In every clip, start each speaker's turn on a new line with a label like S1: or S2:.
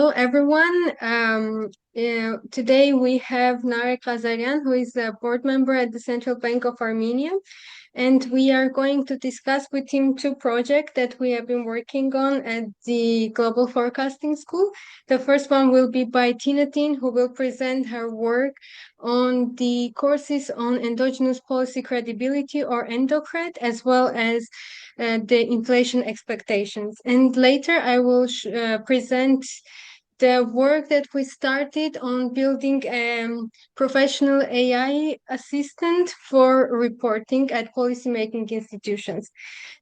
S1: Hello, everyone. Today we have Narek Ghazaryan, who is a board member at the Central Bank of Armenia, and we are going to discuss with him two projects that we have been working on at the Global Forecasting School. The first one will be by Tinatin, who will present her work on the courses on Endogenous Policy Credibility, or EndoCred, as well as the inflation expectations. And later I will present the work that we started on building a professional AI assistant for reporting at policymaking institutions.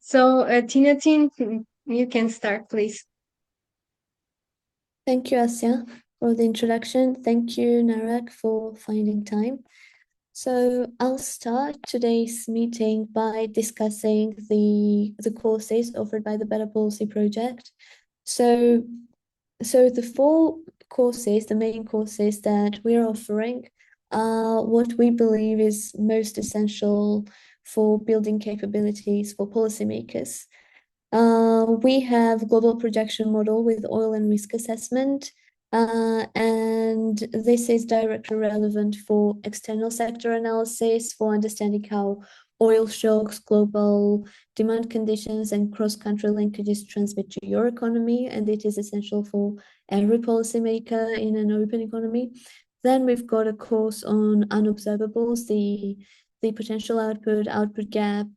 S1: So, Tinatin, you can start, please.
S2: Thank you, Asya, for the introduction. Thank you, Narek, for finding time. So I'll start today's meeting by discussing the courses offered by the Better Policy Project. So the four courses, the main courses that we're offering, are what we believe is most essential for building capabilities for policymakers. We have global projection model with oil and risk assessment, and this is directly relevant for external sector analysis, for understanding how oil shocks, global demand conditions, and cross-country linkages transmit to your economy, and it is essential for every policymaker in an open economy. Then we've got a course on unobservables, the potential output gap,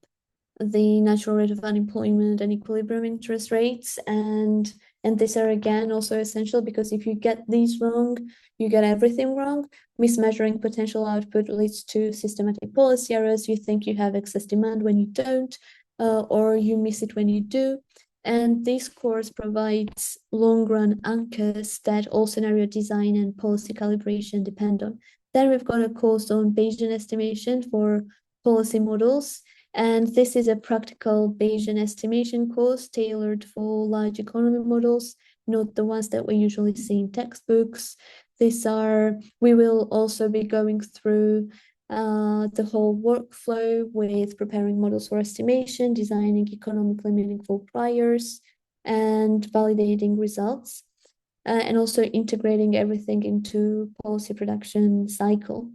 S2: the natural rate of unemployment and equilibrium interest rates, and these are again also essential because if you get these wrong, you get everything wrong. Mismeasuring potential output leads to systematic policy errors. You think you have excess demand when you don't, or you miss it when you do. And this course provides long-run anchors that all scenario design and policy calibration depend on. Then we've got a course on Bayesian estimation for policy models. And this is a practical Bayesian estimation course tailored for large economy models, not the ones that we usually see in textbooks. We will also be going through the whole workflow with preparing models for estimation, designing economically meaningful priors, and validating results, and also integrating everything into policy production cycle.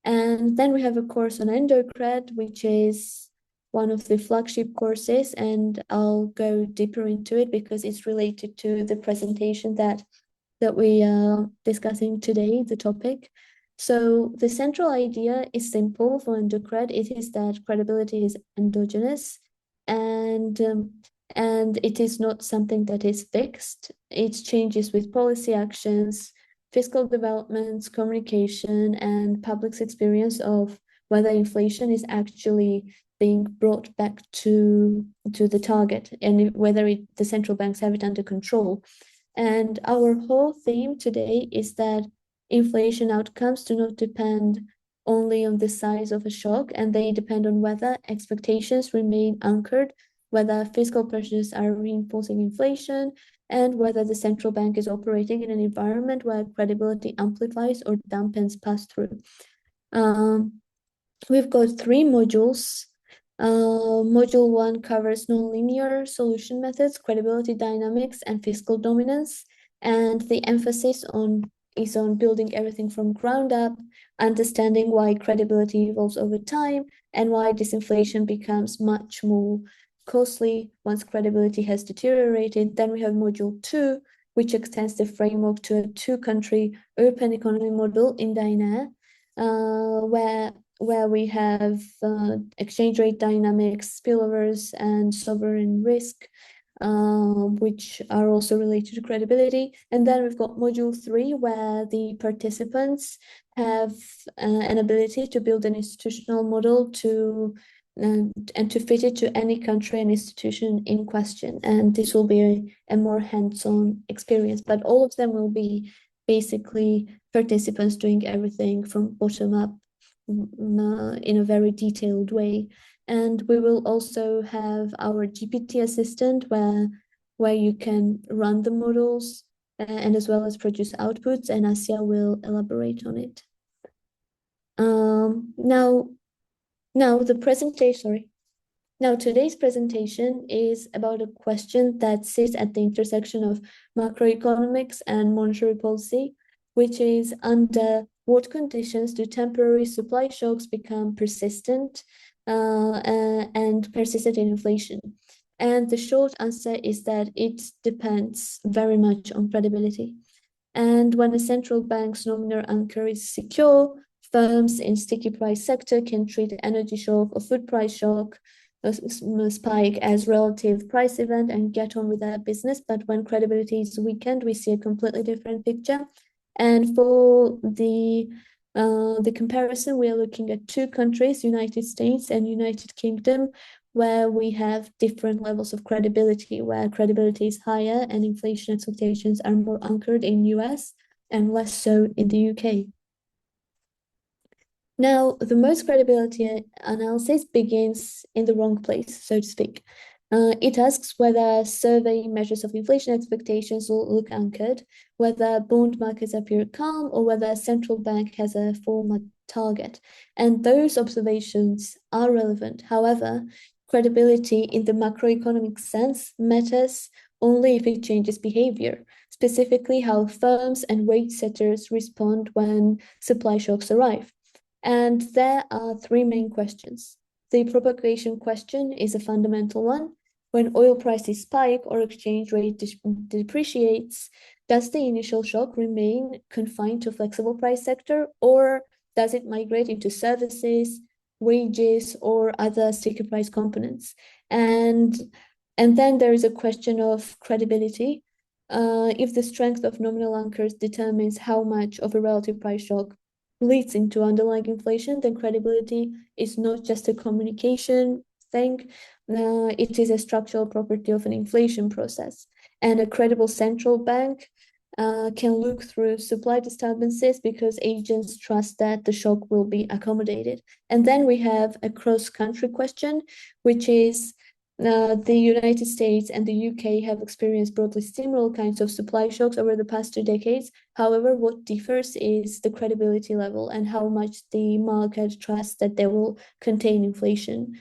S2: And then we have a course on EndoCred, which is one of the flagship courses, and I'll go deeper into it because it's related to the presentation that we are discussing today, the topic. So the central idea is simple for EndoCred. It is that credibility is endogenous, and it is not something that is fixed. It changes with policy actions, fiscal developments, communication, and public's experience of whether inflation is actually being brought back to the target and whether the central banks have it under control. And our whole theme today is that inflation outcomes do not depend only on the size of a shock, and they depend on whether expectations remain anchored, whether fiscal pressures are reinforcing inflation, and whether the central bank is operating in an environment where credibility amplifies or dampens pass-through. We've got three modules. Module 1 covers nonlinear solution methods, credibility dynamics, and fiscal dominance. And the emphasis is on building everything from ground up, understanding why credibility evolves over time, and why disinflation becomes much more costly once credibility has deteriorated. Then we have module 2, which extends the framework to a two-country open economy model in Diana, where we have exchange rate dynamics, spillovers, and sovereign risk, which are also related to credibility. And then we've got module 3, where the participants have an ability to build an institutional model and to fit it to any country and institution in question. And this will be a more hands-on experience, but all of them will be basically participants doing everything from bottom up in a very detailed way. And we will also have our GPT assistant where you can run the models and as well as produce outputs, and Asya will elaborate on it. Now the presentation, sorry. Now, today's presentation is about a question that sits at the intersection of macroeconomics and monetary policy, which is under what conditions do temporary supply shocks become persistent and persistent in inflation? And the short answer is that it depends very much on credibility. And when a central bank's nominal anchor is secure, firms in sticky price sector can treat energy shock or food price shock spike as relative price event and get on with their business. But when credibility is weakened, we see a completely different picture. And for the comparison, we are looking at two countries, United States and United Kingdom, where we have different levels of credibility, where credibility is higher and inflation expectations are more anchored in US and less so in the UK. Now, the most credibility analysis begins in the wrong place, so to speak. It asks whether survey measures of inflation expectations will look anchored, whether bond markets appear calm, or whether a central bank has a formal target. And those observations are relevant. However, credibility in the macroeconomic sense matters only if it changes behavior, specifically how firms and wage setters respond when supply shocks arrive. And there are three main questions. The propagation question is a fundamental one. When oil prices spike or exchange rate depreciates, does the initial shock remain confined to flexible price sector, or does it migrate into services, wages, or other sticky price components? And then there is a question of credibility. If the strength of nominal anchors determines how much of a relative price shock leads into underlying inflation, then credibility is not just a communication thing, it is a structural property of an inflation process. And a credible central bank can look through supply disturbances because agents trust that the shock will be accommodated. And then we have a cross-country question, which is the United States and the UK have experienced broadly similar kinds of supply shocks over the past 2 decades. However, what differs is the credibility level and how much the market trusts that they will contain inflation.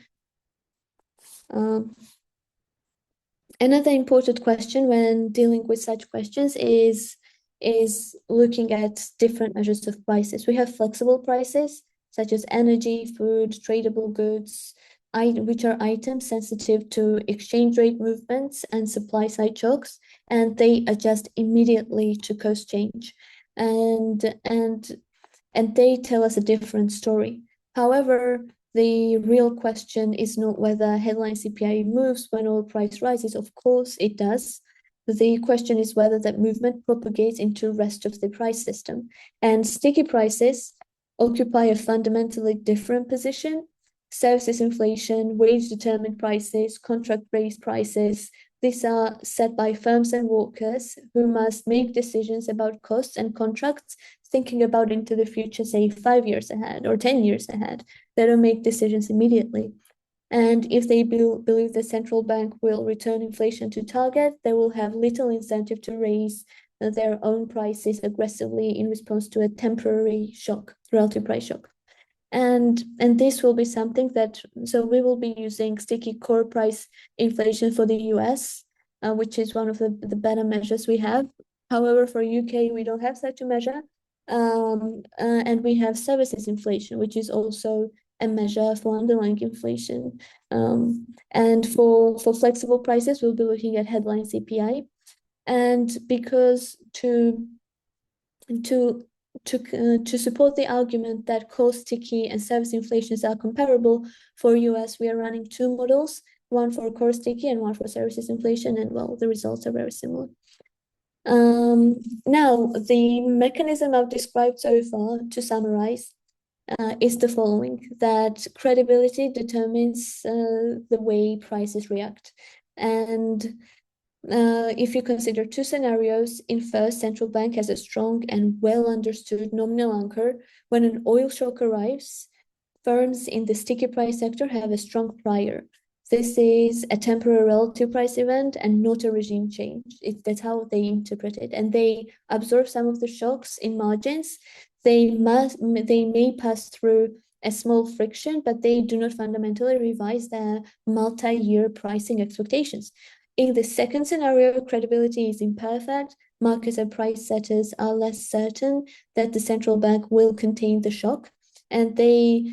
S2: Another important question when dealing with such questions is looking at different measures of prices. We have flexible prices, such as energy, food, tradable goods, which are items sensitive to exchange rate movements and supply side shocks, and they adjust immediately to cost change. And they tell us a different story. However, the real question is not whether headline CPI moves when oil price rises. Of course, it does. The question is whether that movement propagates into the rest of the price system. And sticky prices occupy a fundamentally different position. Services inflation, wage-determined prices, contract-based prices, these are set by firms and workers who must make decisions about costs and contracts, thinking about into the future, say 5 years ahead or 10 years ahead. They don't make decisions immediately. And if they believe the central bank will return inflation to target, they will have little incentive to raise their own prices aggressively in response to a temporary shock, relative price shock. And this will be something that, so we will be using sticky core price inflation for the US, which is one of the better measures we have. However, for UK, we don't have such a measure. And we have services inflation, which is also a measure for underlying inflation. And for flexible prices, we'll be looking at headline CPI. And because to support the argument that core sticky and service inflations are comparable, for US, we are running two models, one for core sticky and one for services inflation, and well, the results are very similar. Now, the mechanism I've described so far, to summarize, is the following, that credibility determines the way prices react. And if you consider two scenarios, in first, central bank has a strong and well understood nominal anchor. When an oil shock arrives, firms in the sticky price sector have a strong prior. This is a temporary relative price event and not a regime change. That's how they interpret it. And they absorb some of the shocks in margins. They may pass through a small friction, but they do not fundamentally revise the multi-year pricing expectations. In the second scenario, credibility is imperfect. Market and price setters are less certain that the central bank will contain the shock, and they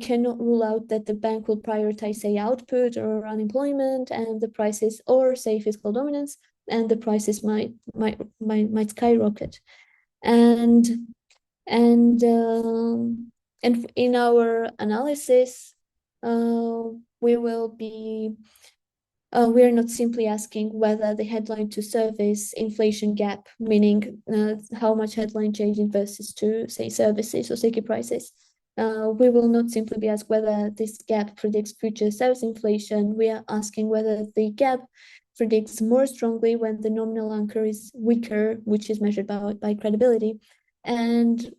S2: cannot rule out that the bank will prioritize, say, output or unemployment, and the prices, or say fiscal dominance, and the prices might skyrocket. And and and in our analysis, we will be we are not simply asking whether the headline to service inflation gap, meaning how much headline change versus to, say, services or sticky prices. We will not simply be asked whether this gap predicts future service inflation. We are asking whether the gap predicts more strongly when the nominal anchor is weaker, which is measured by credibility. And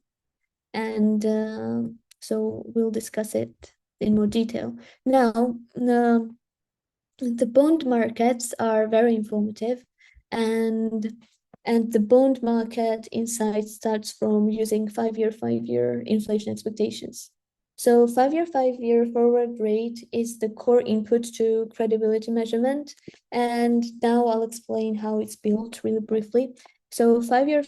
S2: so we'll discuss it in more detail. Now, the bond markets are very informative, and the bond market insight starts from using five-year inflation expectations. So five-year forward rate is the core input to credibility measurement, and now I'll explain how it's built really briefly. So five-year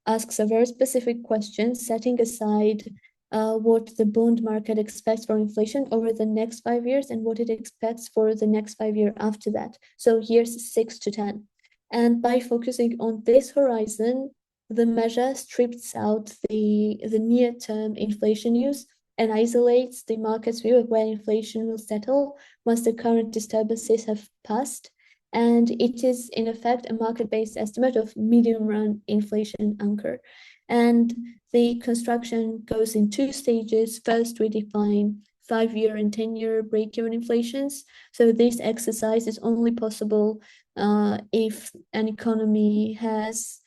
S2: asks a very specific question, setting aside what the bond market expects for inflation over the next 5 years and what it expects for the next 5 years after that. So years 6 to 10. And by focusing on this horizon, the measure strips out the near-term inflation use and isolates the market's view of where inflation will settle once the current disturbances have passed. And it is, in effect, a market-based estimate of medium-run inflation anchor. And the construction goes in two stages. First, we define 5-year and 10-year break-even inflations. So this exercise is only possible if an economy has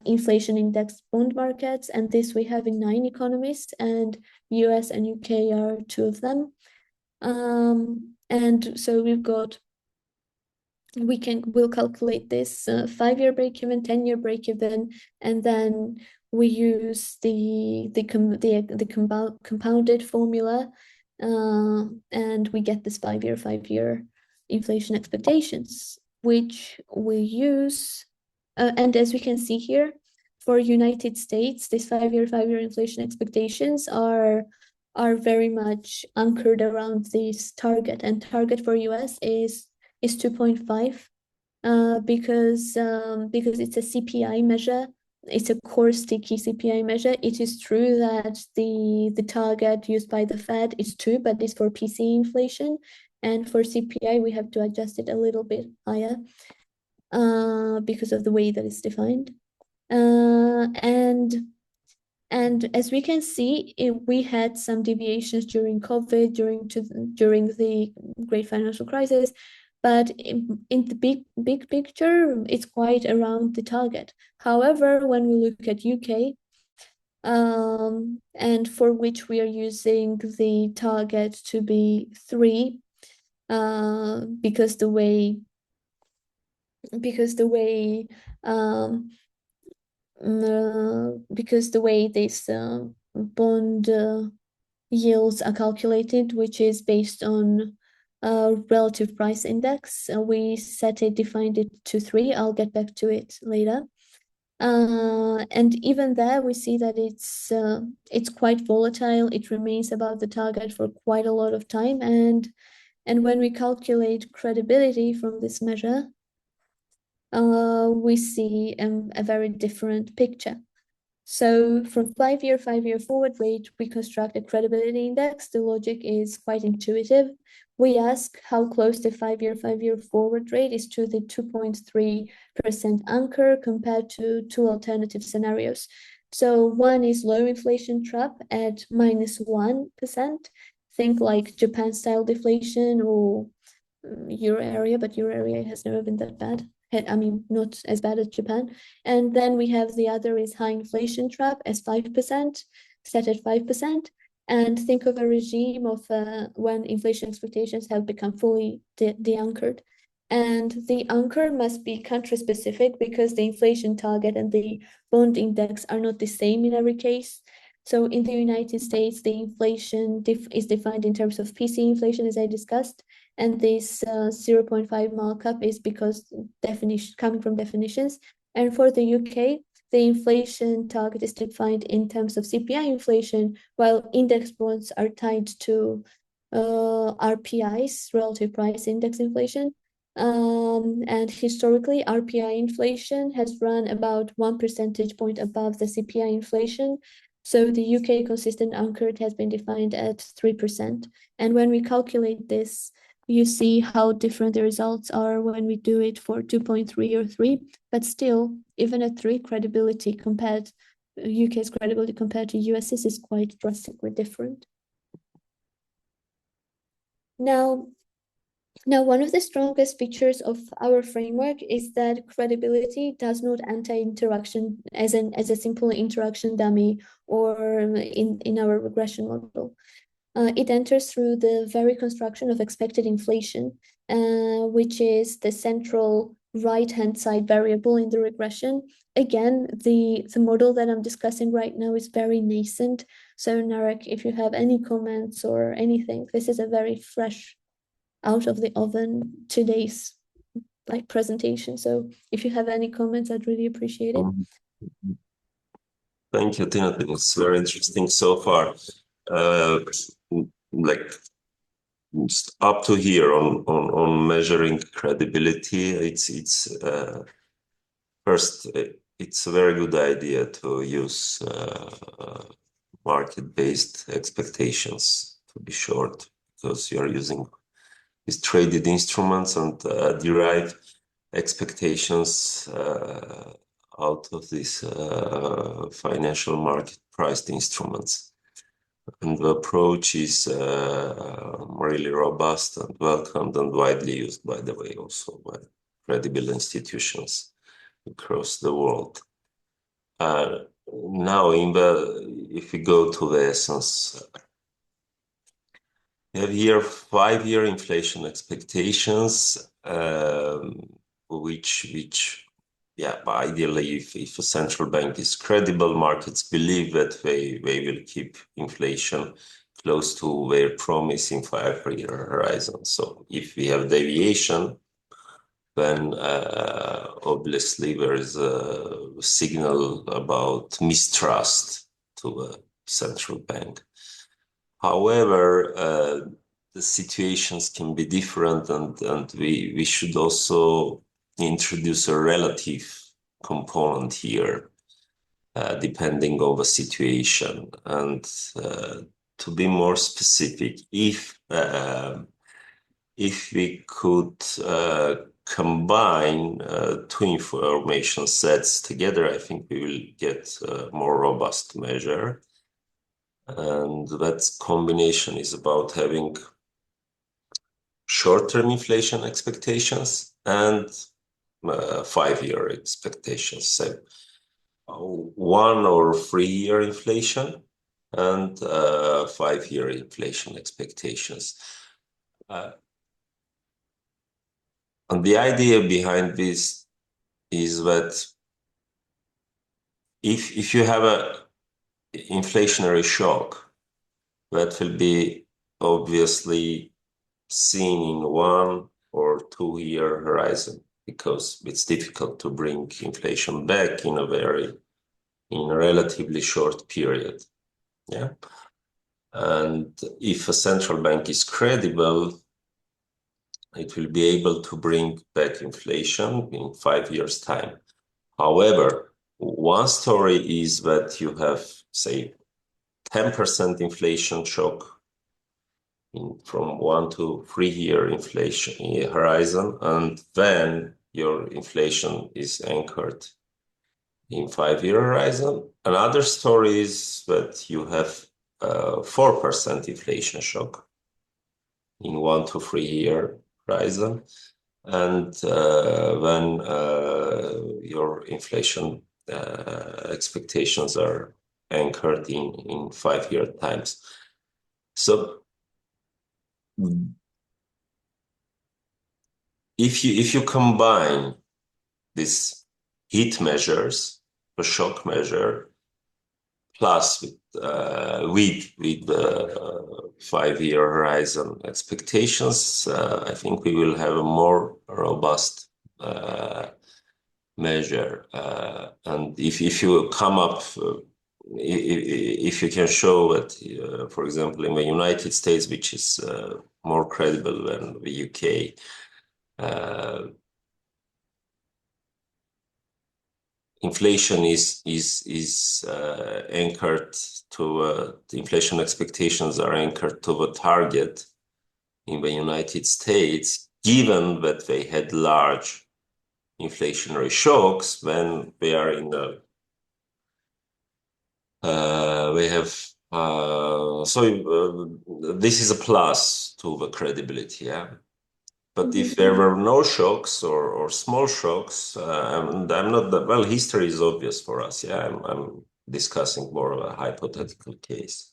S2: inflation indexed bond markets, and this we have in 9 economies, and US and UK are 2 of them. And so we'll calculate this 5-year break-even, 10-year break-even, and then we use the compounded formula, and we get this 5-year inflation expectations, which we use. And as we can see here, for United States, these 5-year inflation expectations are very much anchored around this target, and target for US is 2.5, because it's a CPI measure. It's a core sticky CPI measure. It is true that the target used by the Fed is 2, but it's for PCE inflation, and for CPI we have to adjust it a little bit higher because of the way that it's defined. And as we can see, we had some deviations during COVID, during the Great Financial Crisis, but in the big picture, it's quite around the target. However, when we look at UK, and for which we are using the target to be 3, because the way this bond yields are calculated, which is based on relative price index. We defined it to 3. I'll get back to it later. And even there, we see that it's quite volatile. It remains above the target for quite a lot of time, and when we calculate credibility from this measure, we see a very different picture. So from 5-year forward rate, we construct a credibility index. The logic is quite intuitive. We ask how close the 5-year forward rate is to the 2.3% anchor compared to 2 alternative scenarios. So one is low inflation trap at -1%. Think like Japan-style deflation or Euro area, but Euro area has never been that bad. I mean, not as bad as Japan. And then we have the other is high inflation trap as 5%, set at 5%. And think of a regime of when inflation expectations have become fully de-anchored. And the anchor must be country specific because the inflation target and the bond index are not the same in every case. So in the United States, the inflation is defined in terms of PC inflation, as I discussed, and this 0.5 markup is because coming from definitions. And for the UK, the inflation target is defined in terms of CPI inflation, while index bonds are tied to RPIs, relative price index inflation. And historically, RPI inflation has run about 1 percentage point above the CPI inflation. So the UK consistent anchored has been defined at 3%. And when we calculate this, you see how different the results are when we do it for 2.3 or 3. But still, even at 3, UK's credibility compared to US's is quite drastically different. Now, one of the strongest features of our framework is that credibility does not enter interaction as a simple interaction dummy or in our regression model. It enters through the very construction of expected inflation, which is the central right-hand side variable in the regression. Again, the model that I'm discussing right now is very nascent. So Narek, if you have any comments or anything, this is a very fresh out of the oven today's presentation. So if you have any comments, I'd really appreciate it.
S3: Thank you, Tinatin. It's very interesting so far. Just up to here on measuring credibility, it's first, it's a very good idea to use market-based expectations, to be short, because you're using these traded instruments and derive expectations out of these financial market priced instruments. And the approach is really robust and welcomed and widely used, by the way, also by credible institutions across the world. Now, if we go to the essence, we have here 5-year inflation expectations, which ideally, if a central bank is credible, markets believe that they will keep inflation close to their promise in 5-year horizon. So if we have deviation, then obviously there is a signal about mistrust to the central bank. However, the situations can be different, and we should also introduce a relative component here, depending on the situation. And to be more specific, if we could combine two information sets together, I think we will get a more robust measure. And that combination is about having short-term inflation expectations and 5-year expectations, so 1 or 3-year inflation and 5-year inflation expectations. And the idea behind this is that if you have a inflationary shock, that will be obviously seen in 1 or 2-year horizon, because it's difficult to bring inflation back in a relatively short period. Yeah. And if a central bank is credible, it will be able to bring back inflation in 5 years' time. However, one story is that you have, say, 10% inflation shock from 1 to 3-year inflation horizon, and then your inflation is anchored in 5-year horizon. Another story is that you have 4% inflation shock in 1 to 3-year horizon, and when your inflation expectations are anchored in 5-year times. So if you combine these heat measures, the shock measure, plus with 5-year horizon expectations, I think we will have a more robust measure. And if you come up, if you can show that, for example, in the United States, which is more credible than the UK, inflation is anchored to the inflation expectations are anchored to the target in the United States, given that they had large inflationary shocks when they are in the they have this is a plus to the credibility, yeah. But if there were no shocks or small shocks, and I'm not that well, history is obvious for us, yeah. I'm discussing more of a hypothetical case.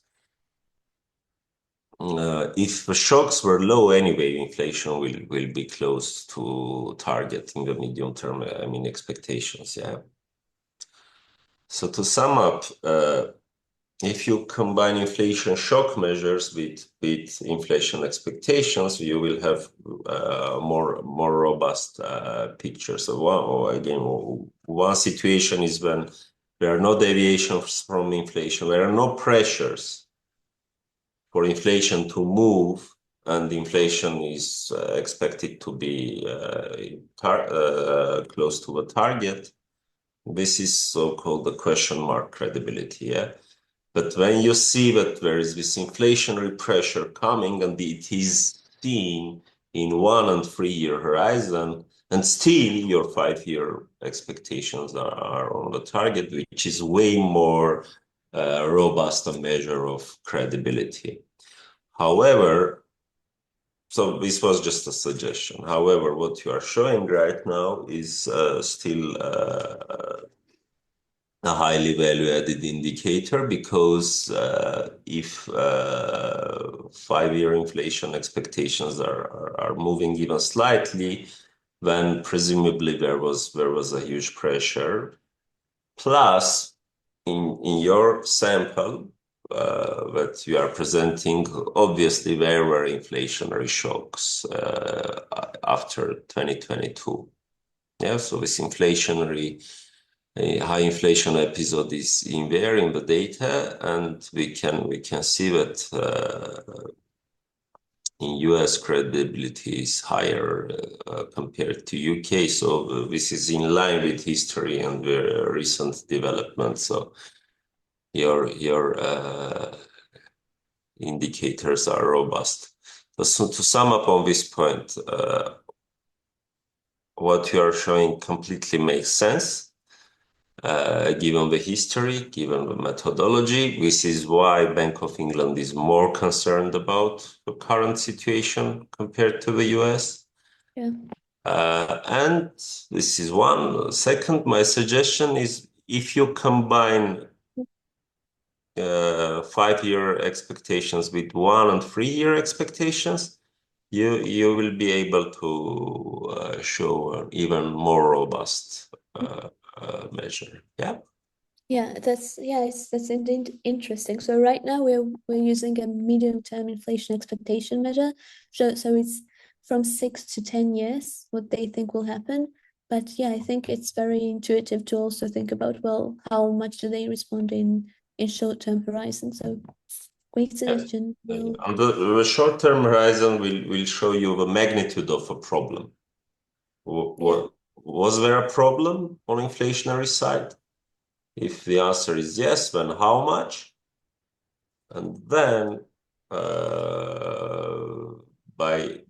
S3: If the shocks were low anyway, inflation will be close to target in the medium term, I mean, expectations, yeah. So to sum up, if you combine inflation shock measures with inflation expectations, you will have more robust picture. So one situation is when there are no deviations from inflation, there are no pressures for inflation to move, and inflation is expected to be close to the target. This is so-called the question mark credibility, yeah. But when you see that there is this inflationary pressure coming and it is seen in 1 and 3-year horizon, and still your 5-year expectations are on the target, which is way more robust a measure of credibility. However, so this was just a suggestion. However, what you are showing right now is still a highly value-added indicator, because if 5-year inflation expectations are moving even slightly, then presumably there was a huge pressure. Plus, in your sample that you are presenting, obviously there were inflationary shocks after 2022. Yeah, so this inflationary high inflation episode is in there in the data, and we can see that in US credibility is higher compared to UK. So this is in line with history and recent developments. So your indicators are robust. So to sum up on this point, what you are showing completely makes sense. Given the history, given the methodology. This is why Bank of England is more concerned about the current situation compared to the US.
S2: Yeah.
S3: And this is one. Second, my suggestion is if you combine 5-year expectations with 1 and 3-year expectations, you will be able to show an even more robust measure. Yeah.
S2: Yeah, that's indeed interesting. So right now we're using a medium-term inflation expectation measure. So it's from 6 to 10 years what they think will happen. But yeah, I think it's very intuitive to also think about, well, how much do they respond in short-term horizon? So great suggestion.
S3: On the short-term horizon will show you the magnitude of a problem. Was there a problem on inflationary side? If the answer is yes, then how much? And then by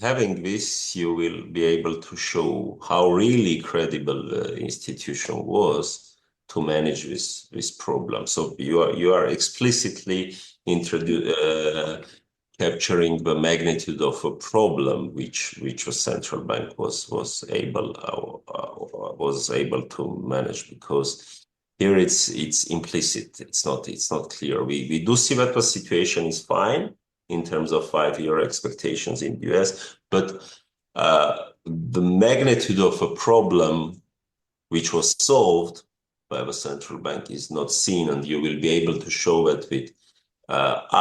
S3: having this, you will be able to show how really credible the institution was to manage this problem. So you are explicitly capturing the magnitude of a problem which the central bank was able to manage, because here it's implicit. It's not clear. We do see that the situation is fine in terms of 5-year expectations in the US, but the magnitude of a problem which was solved by the central bank is not seen, and you will be able to show that with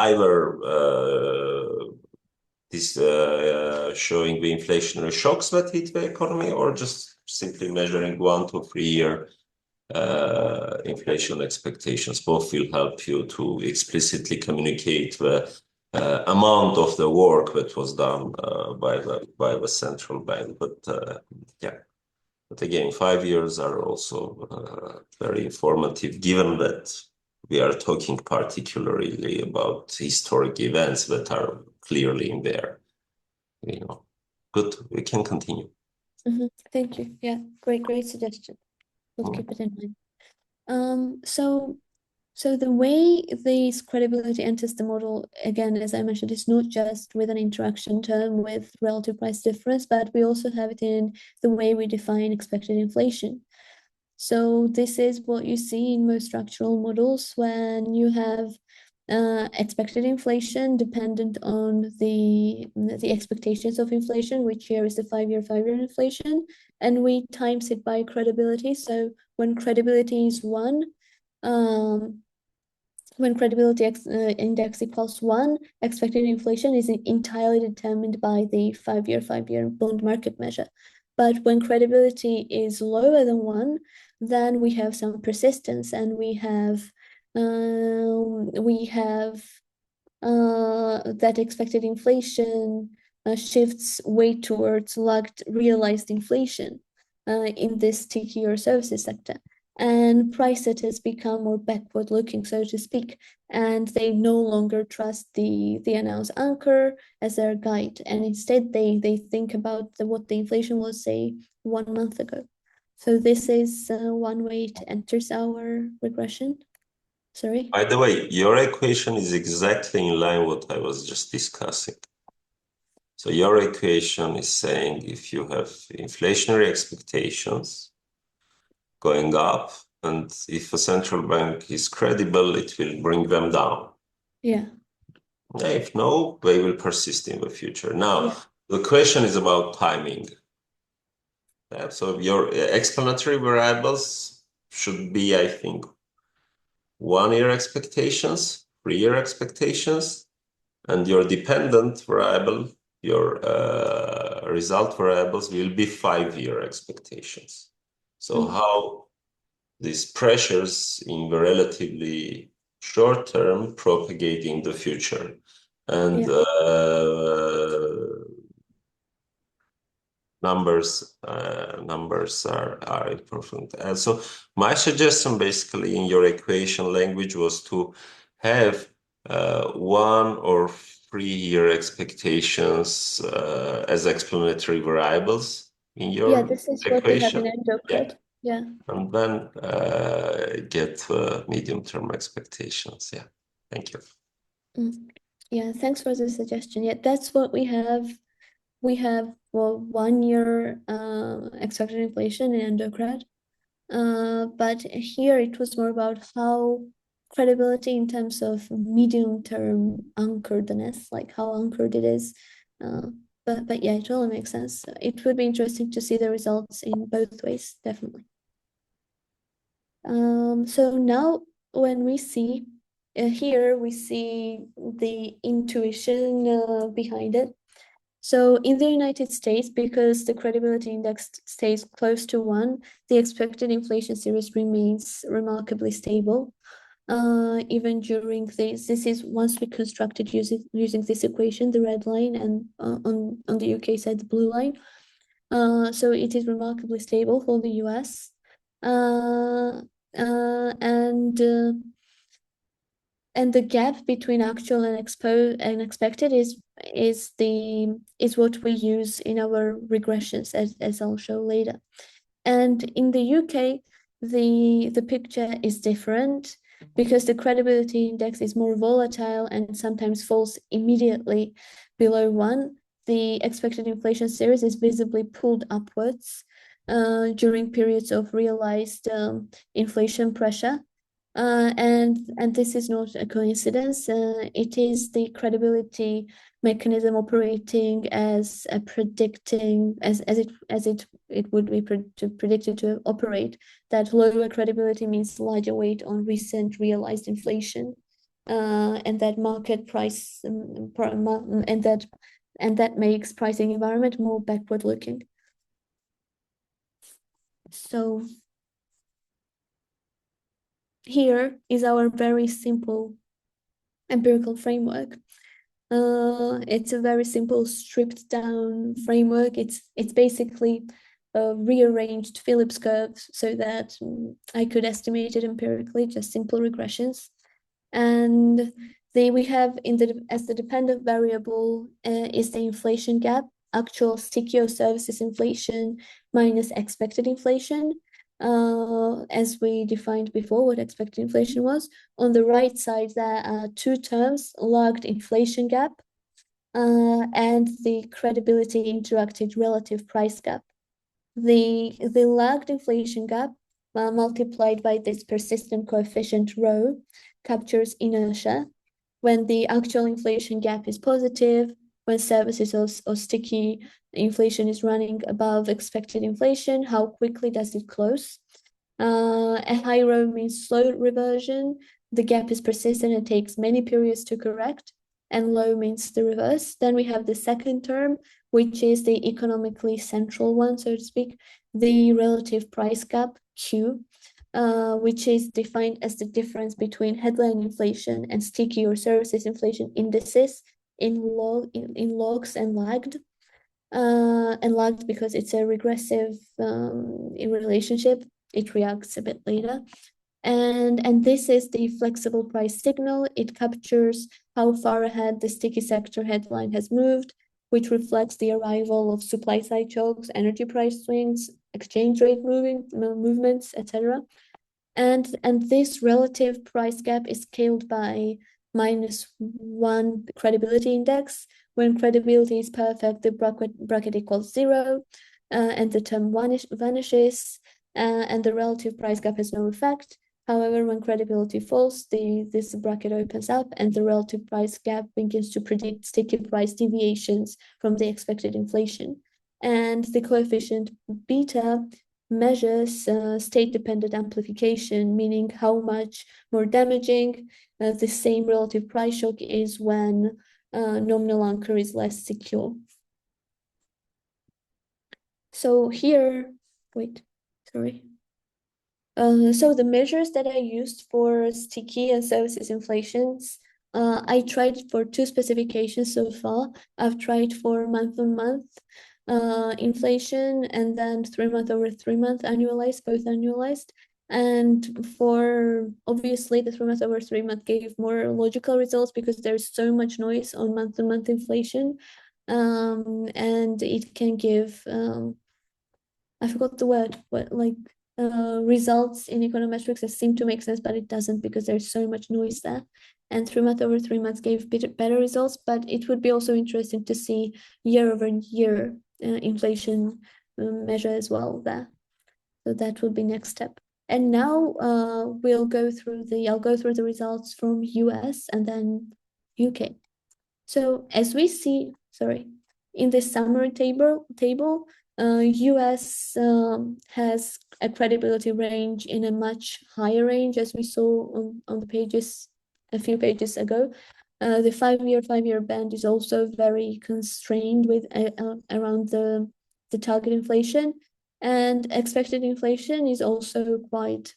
S3: either this showing the inflationary shocks that hit the economy, or just simply measuring 1 to 3 year inflation expectations. Both will help you to explicitly communicate the amount of the work that was done by the central bank. But yeah, but again, 5 years are also very informative, given that we are talking particularly about historic events that are clearly in there. Good, we can continue.
S2: Thank you. Yeah, great suggestion. We'll keep it in mind. So the way this credibility enters the model, again, as I mentioned, is not just with an interaction term with relative price difference, but we also have it in the way we define expected inflation. So this is what you see in most structural models when you have expected inflation dependent on the expectations of inflation, which here is the 5-year inflation, and we times it by credibility. So when credibility is 1, when credibility index equals 1, expected inflation is entirely determined by the 5-year bond market measure. But when credibility is lower than 1, then we have some persistence, and we have that expected inflation shifts way towards lagged realized inflation in this TQ or services sector. And price setters become more backward looking, so to speak, and they no longer trust the announced anchor as their guide, and instead they think about what the inflation was, say, 1 month ago. So this is one way it enters our regression. Sorry.
S3: By the way, your equation is exactly in line with what I was just discussing. So your equation is saying if you have inflationary expectations going up, and if a central bank is credible, it will bring them down.
S2: Yeah.
S3: If no, they will persist in the future. Now, the question is about timing. So your explanatory variables should be, I think, 1-year expectations, 3-year expectations, and your dependent variable, your result variables will be 5-year expectations. So how these pressures in the relatively short term propagate in the future. And numbers are important. And so my suggestion basically in your equation language was to have 1 or 3-year expectations as explanatory variables in your
S2: this is
S3: equation.
S2: what we have in EndoCred. Yeah.
S3: And then get medium-term expectations. Yeah, thank you.
S2: Yeah, thanks for the suggestion. Yeah, that's what we have. We have 1-year expected inflation in EndoCred. But here it was more about how credibility in terms of medium-term anchoredness, like how anchored it is. But yeah, it really makes sense. It would be interesting to see the results in both ways, definitely. So now when we see here, we see the intuition behind it. So in the United States, because the credibility index stays close to 1, the expected inflation series remains remarkably stable. Even during this is once we constructed using this equation, the red line, and on the UK side, the blue line. So it is remarkably stable for the US. And the gap between actual and expected is what we use in our regressions, as I'll show later. And in the UK, the picture is different because the credibility index is more volatile and sometimes falls immediately below 1. The expected inflation series is visibly pulled upwards during periods of realized inflation pressure. And this is not a coincidence. It is the credibility mechanism operating as a predicting as it would be predicted to operate, that lower credibility means larger weight on recent realized inflation, and that market price and that makes pricing environment more backward looking. So here is our very simple empirical framework. It's a very simple, stripped down framework. It's basically rearranged Phillips curves so that I could estimate it empirically, just simple regressions. And we have as the dependent variable is the inflation gap, actual sticky or services inflation minus expected inflation, as we defined before what expected inflation was. On the right side, there are two terms, lagged inflation gap and the credibility interacted relative price gap. The lagged inflation gap multiplied by this persistent coefficient rho captures inertia when the actual inflation gap is positive, when services or sticky inflation is running above expected inflation, how quickly does it close? A high rho means slow reversion. The gap is persistent and takes many periods to correct, and low means the reverse. Then we have the second term, which is the economically central one, so to speak, the relative price gap, Q, which is defined as the difference between headline inflation and sticky or services inflation indices in logs and lagged. And lagged because it's a regressive relationship. It reacts a bit later. And this is the flexible price signal. It captures how far ahead the sticky sector headline has moved, which reflects the arrival of supply side shocks, energy price swings, exchange rate movements, etc. And this relative price gap is scaled by -1 credibility index. When credibility is perfect, the bracket equals 0, and the term vanishes, and the relative price gap has no effect. However, when credibility falls, this bracket opens up and the relative price gap begins to predict sticky price deviations from the expected inflation. And the coefficient beta measures state-dependent amplification, meaning how much more damaging the same relative price shock is when nominal anchor is less secure. So here, so the measures that I used for sticky and services inflations, I tried for two specifications so far. I've tried for month-on-month inflation and then 3-month over 3-month annualized, both annualized. And for obviously the 3-month over 3-month gave more logical results because there's so much noise on month-on-month inflation. And it can give, I forgot the word, results in econometrics that seem to make sense, but it doesn't because there's so much noise there. And 3-month over 3 months gave better results, but it would be also interesting to see year-over-year inflation measure as well there. So that would be next step. And now I'll go through the results from US and then UK. So as we see, in the summary table, US has a credibility range in a much higher range, as we saw on the pages a few pages ago. The 5-year band is also very constrained with around the target inflation, and expected inflation is also quite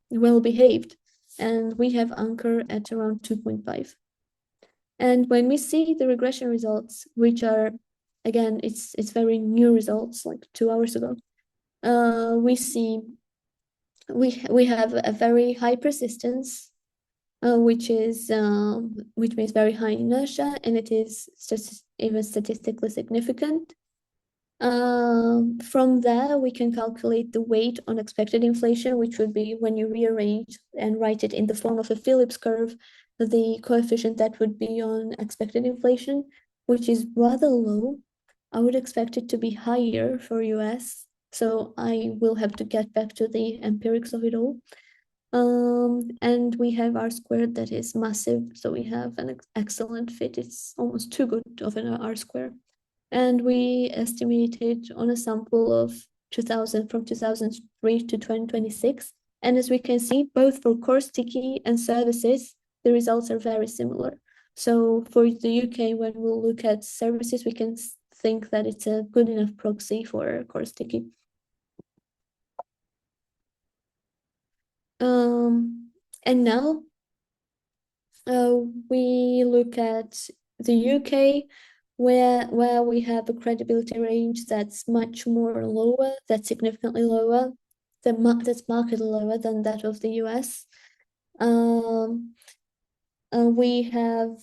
S2: well behaved, and we have anchor at around 2.5. And when we see the regression results, which are, again, it's very new results, like 2 hours ago, we see we have a very high persistence, which means very high inertia, and it is even statistically significant. From there, we can calculate the weight on expected inflation, which would be when you rearrange and write it in the form of a Phillips curve, the coefficient that would be on expected inflation, which is rather low. I would expect it to be higher for US, so I will have to get back to the empirics of it all. And we have R squared that is massive, so we have an excellent fit. It's almost too good of an R square. And we estimated on a sample of 2000 from 2003 to 2026. And as we can see, both for core sticky and services, the results are very similar. So for the UK, when we'll look at services, we can think that it's a good enough proxy for core sticky. And now we look at the UK, where we have a credibility range that's much more lower, that's significantly lower, that's markedly lower than that of the US. We have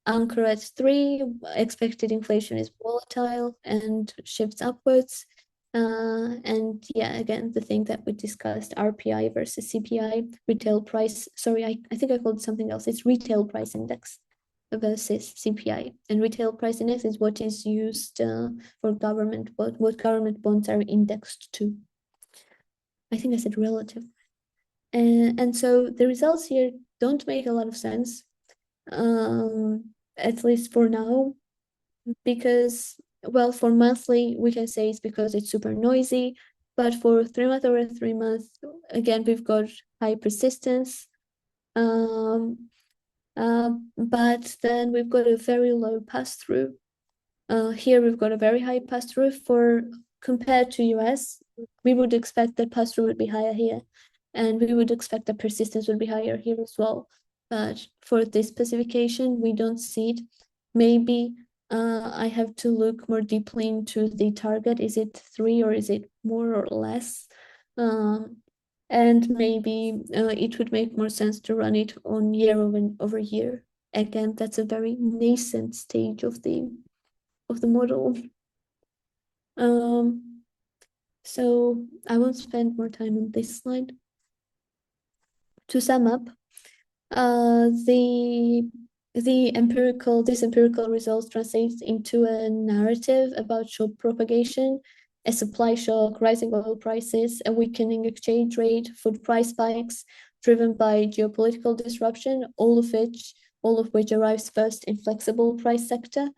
S2: anchor at 3, expected inflation is volatile and shifts upwards. And yeah, again, the thing that we discussed, RPI versus CPI, retail price, sorry, I think I called it something else. It's retail price index versus CPI. And retail price index is what is used for government, what government bonds are indexed to. I think I said relative. And so the results here don't make a lot of sense, at least for now, because, well, for monthly, we can say it's because it's super noisy, but for 3-month over 3-month, again, we've got high persistence, but then we've got a very low pass-through. Here we've got a very high pass-through. For compared to US, we would expect that pass-through would be higher here, and we would expect that persistence would be higher here as well. But for this specification, we don't see it. Maybe I have to look more deeply into the target. Is it 3 or is it more or less? And maybe it would make more sense to run it on year over year. Again, that's a very nascent stage of the model. So I won't spend more time on this slide. To sum up, these empirical results translate into a narrative about shock propagation, a supply shock, rising oil prices, a weakening exchange rate, food price spikes driven by geopolitical disruption, all of which arrives first in flexible price sector.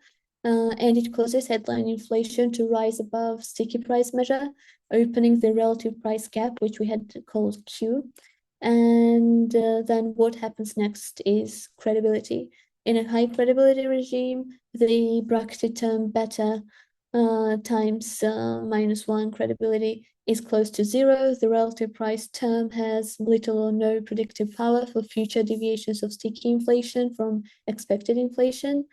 S2: And it causes headline inflation to rise above sticky price measure, opening the relative price gap, which we had called Q. And then what happens next is credibility. In a high credibility regime, the bracketed term beta times -1 credibility is close to 0. The relative price term has little or no predictive power for future deviations of sticky inflation from expected inflation.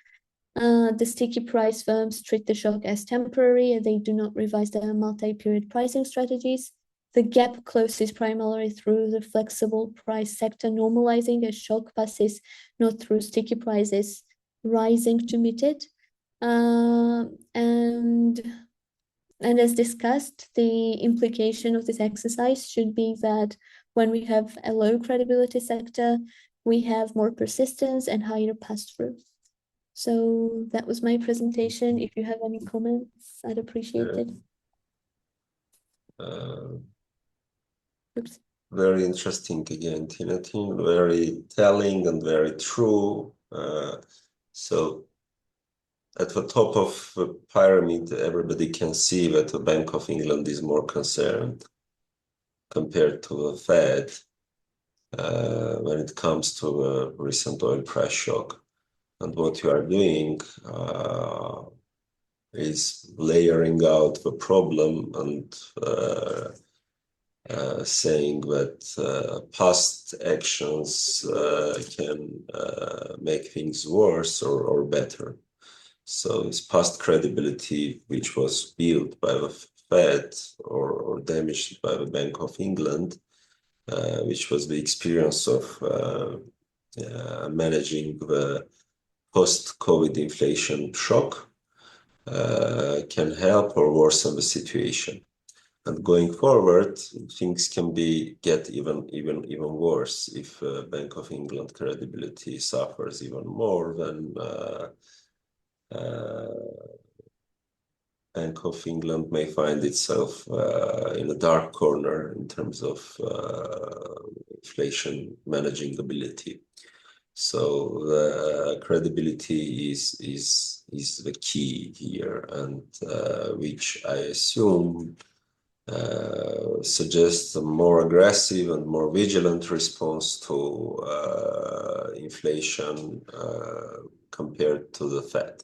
S2: The sticky price firms treat the shock as temporary and they do not revise their multi-period pricing strategies. The gap closes primarily through the flexible price sector normalizing as shock passes, not through sticky prices rising to meet it. And as discussed, the implication of this exercise should be that when we have a low credibility sector, we have more persistence and higher pass-through. So that was my presentation. If you have any comments, I'd appreciate it. Oops.
S3: Very interesting again, Tinatin, very telling and very true. So at the top of the pyramid, everybody can see that the Bank of England is more concerned compared to the Fed when it comes to the recent oil price shock. And what you are doing is layering out the problem and saying that past actions can make things worse or better. So it's past credibility, which was built by the Fed or damaged by the Bank of England, which was the experience of managing the post-COVID inflation shock, can help or worsen the situation. And going forward, things can get even worse if Bank of England credibility suffers even more. Then Bank of England may find itself in a dark corner in terms of inflation managing ability. So credibility is the key here, and which I assume suggests a more aggressive and more vigilant response to inflation compared to the Fed.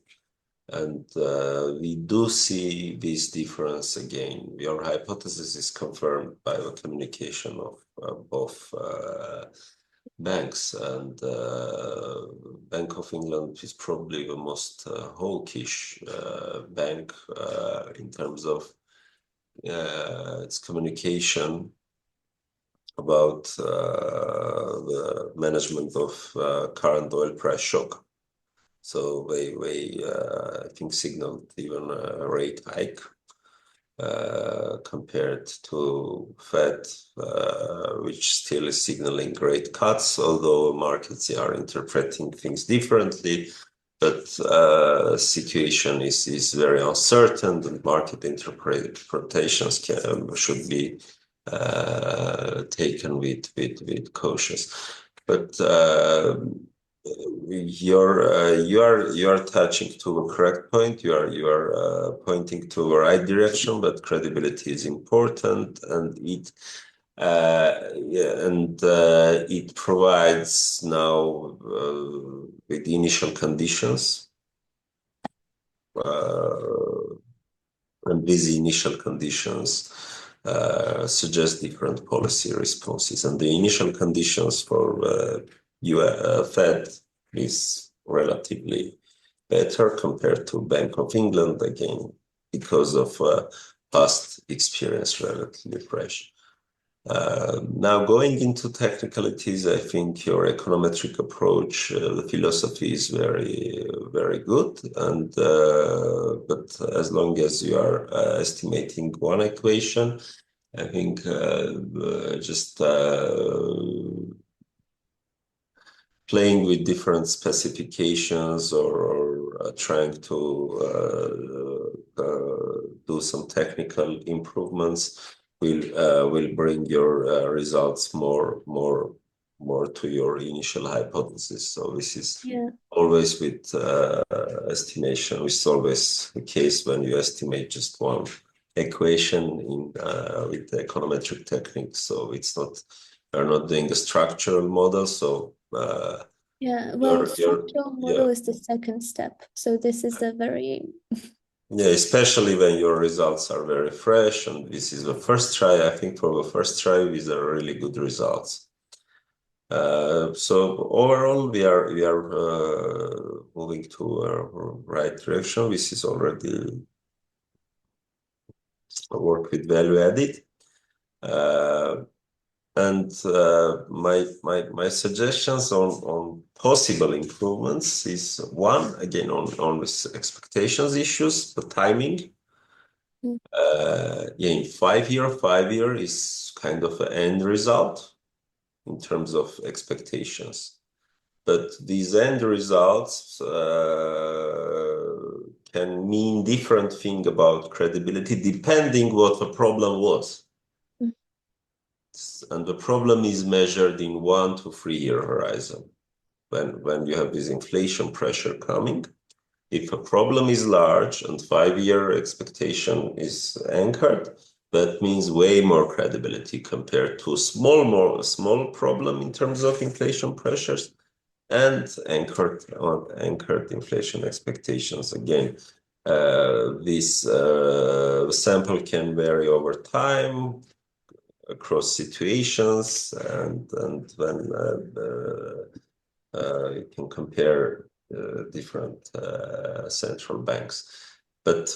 S3: And we do see this difference again. Your hypothesis is confirmed by the communication of both banks, and Bank of England is probably the most hawkish bank in terms of its communication about the management of current oil price shock. So they I think signaled even a rate hike compared to Fed, which still is signaling rate cuts, although markets are interpreting things differently. But situation is very uncertain, and market interpretations should be taken with cautious. But you are touching to a correct point. You are pointing to the right direction, but credibility is important, and it provides now with the initial conditions, and these initial conditions suggest different policy responses, and the initial conditions for Fed is relatively better compared to Bank of England, again, because of past experience, relatively fresh. Now, going into technicalities, I think your econometric approach, the philosophy is very, very good. And but as long as you are estimating one equation, I think just playing with different specifications or trying to do some technical improvements will bring your results more to your initial hypothesis. So this is always with estimation, which is always the case when you estimate just one equation in with the econometric techniques. So it's not, you're not doing a structural model. So
S2: structural model is the second step. So this is the very
S3: especially when your results are very fresh, and this is the first try. I think for the first try, these are really good results. So overall, we are moving to a right direction. This is already work with value added. And my suggestions on possible improvements is one, again, on this expectations issues, the timing. In 5 year is kind of an end result in terms of expectations. But these end results can mean different thing about credibility depending what the problem was. And the problem is measured in 1 to 3 year horizon. When you have this inflation pressure coming, if a problem is large and 5 year expectation is anchored, that means way more credibility compared to small problem in terms of inflation pressures and anchored inflation expectations. Again, this sample can vary over time, across situations, and when you can compare different central banks, but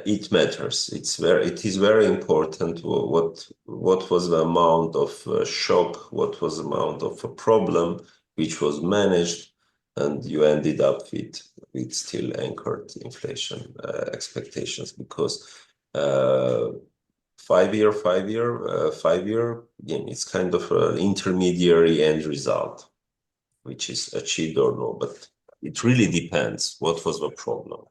S3: it matters. It is very important what was the amount of shock, what was the amount of a problem which was managed, and you ended up with still anchored inflation expectations, because 5 year, again, it's kind of an intermediary end result, which is achieved or no, but it really depends what was the problem.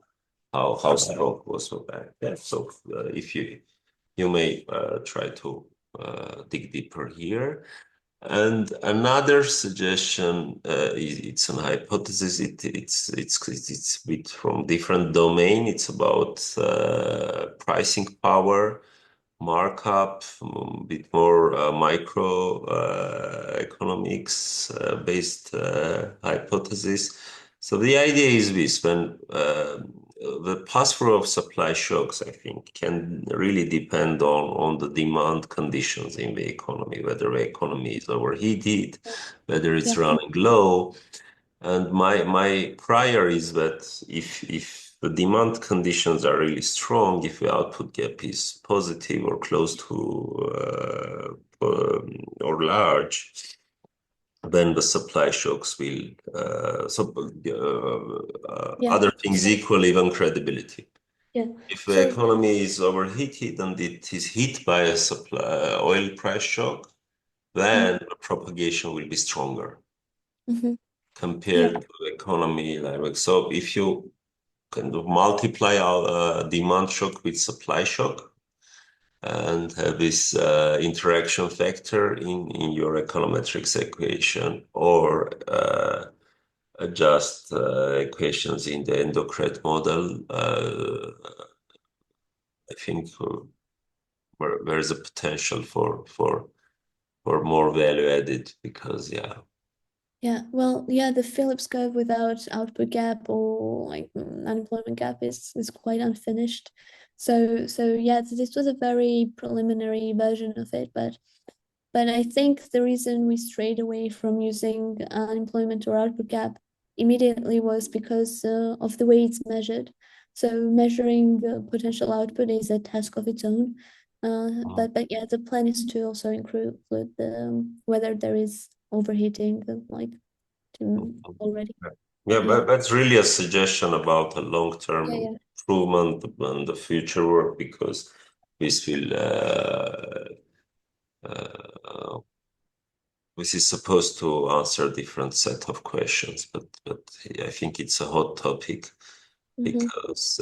S3: how strong was the bank. Yeah. So if you may try to dig deeper here. And another suggestion it's an hypothesis. It's a bit from different domain. It's about pricing power, markup, a bit more micro economics based hypothesis. So the idea is this: when the pass-through of supply shocks, I think, can really depend on the demand conditions in the economy, whether the economy is overheated, whether it's running low. And my prior is that if the demand conditions are really strong, if the output gap is positive or close to or large, then the supply shocks will other things equal, even credibility.
S2: Yeah.
S3: If the economy is overheated and it is hit by a supply oil price shock, then the propagation will be stronger compared to the economy. So if you kind of multiply our demand shock with supply shock and have this interaction factor in your econometrics equation, or adjust equations in the EndoCred model, I think there is a potential for more value added, because
S2: the Phillips curve without output gap or like unemployment gap is quite unfinished. So yeah, this was a very preliminary version of it, but I think the reason we strayed away from using unemployment or output gap immediately was because of the way it's measured. So measuring potential output is a task of its own. But yeah, the plan is to also include whether there is overheating already.
S3: but that's really a suggestion about a long-term improvement and the future work, because this will this is supposed to answer a different set of questions, but I think it's a hot topic because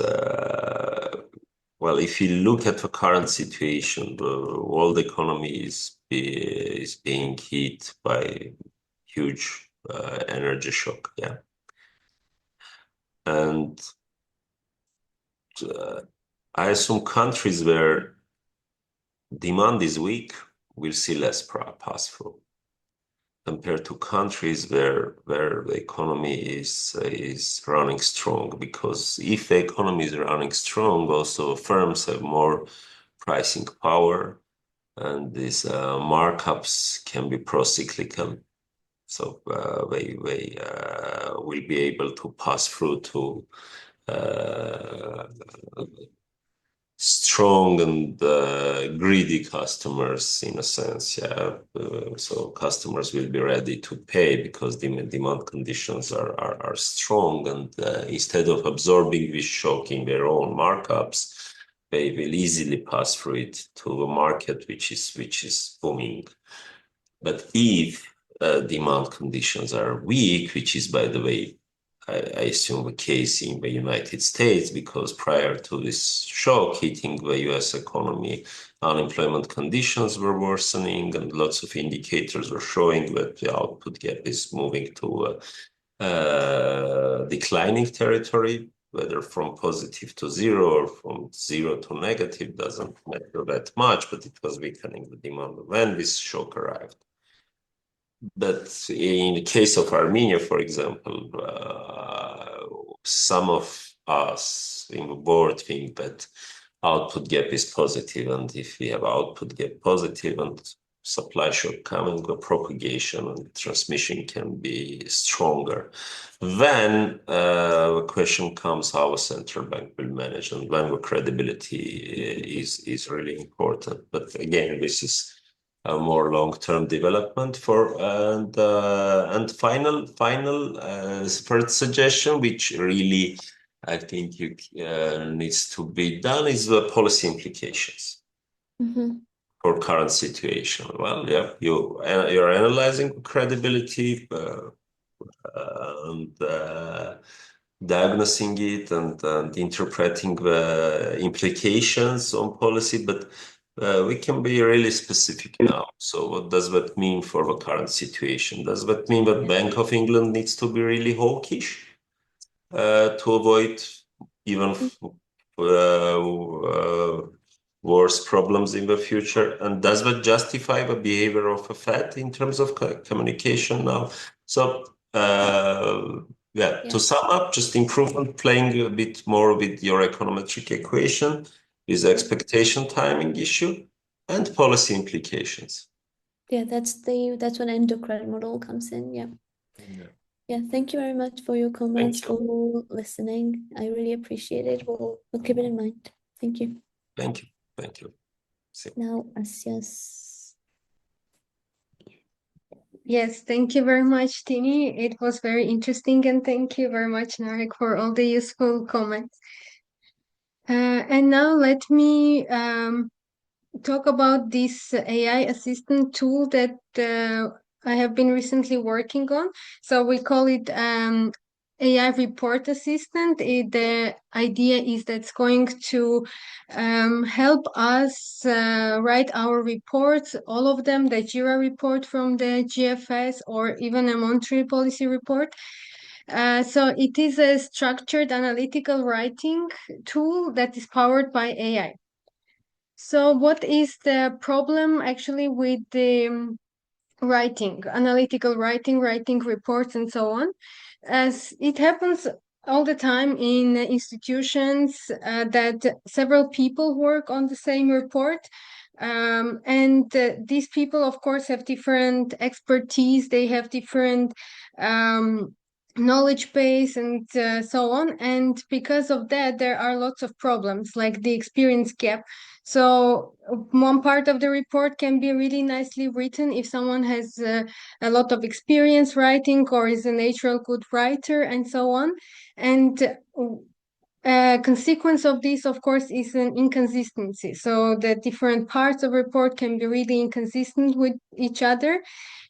S3: well, if you look at the current situation, the world economy is being hit by huge energy shock, and I assume countries where demand is weak will see less pass-through compared to countries where the economy is running strong. Because if the economy is running strong, also firms have more pricing power, and these markups can be pro-cyclical. So they will be able to pass through to strong and greedy customers, in a sense. So customers will be ready to pay because the demand conditions are strong, and instead of absorbing this shock in their own markups, they will easily pass through it to a market which is booming. But if demand conditions are weak, which is, by the way, I assume the case in the United States, because prior to this shock hitting the US economy, unemployment conditions were worsening, and lots of indicators were showing that the output gap is moving to declining territory, whether from positive to zero or from zero to negative doesn't matter that much, but it was weakening the demand when this shock arrived. But in the case of Armenia, for example, some of us in the board think that output gap is positive, and if we have output gap positive and supply shock coming, the propagation and transmission can be stronger. Then the question comes how a central bank will manage, and when the credibility is really important. But again, this is a more long-term development and final first suggestion, which really I think needs to be done, is the policy implications for current situation. Well, you're analyzing credibility, and diagnosing it and interpreting the implications on policy, but we can be really specific now. So what does that mean for the current situation? Does that mean that Bank of England needs to be really hawkish to avoid even worse problems in the future? And does that justify the behavior of the Fed in terms of communication now? So to sum up, just improvement, playing a bit more with your econometric equation is expectation timing issue and policy implications.
S2: Yeah, that's when EndoCred model comes in. Yeah. Yeah, thank you very much for your comments, for listening. I really appreciate it. We'll keep it in mind. Thank you.
S3: Thank you. Thank you.
S2: Now, Asya's.
S1: Yes, thank you very much, Tini. It was very interesting, and thank you very much, Narek, for all the useful comments. And now let me talk about this AI assistant tool that I have been recently working on. So we call it AI report assistant. The idea is that it's going to help us write our reports, all of them, the JIRA report from the GFS or even a monetary policy report. So it is a structured analytical writing tool that is powered by AI. So what is the problem actually with the writing, analytical writing, writing reports and so on? As it happens all the time in institutions that several people work on the same report. And these people, of course, have different expertise. They have different knowledge base and so on. And because of that, there are lots of problems like the experience gap. So one part of the report can be really nicely written if someone has a lot of experience writing or is a natural good writer and so on. And a consequence of this, of course, is an inconsistency. So the different parts of report can be really inconsistent with each other.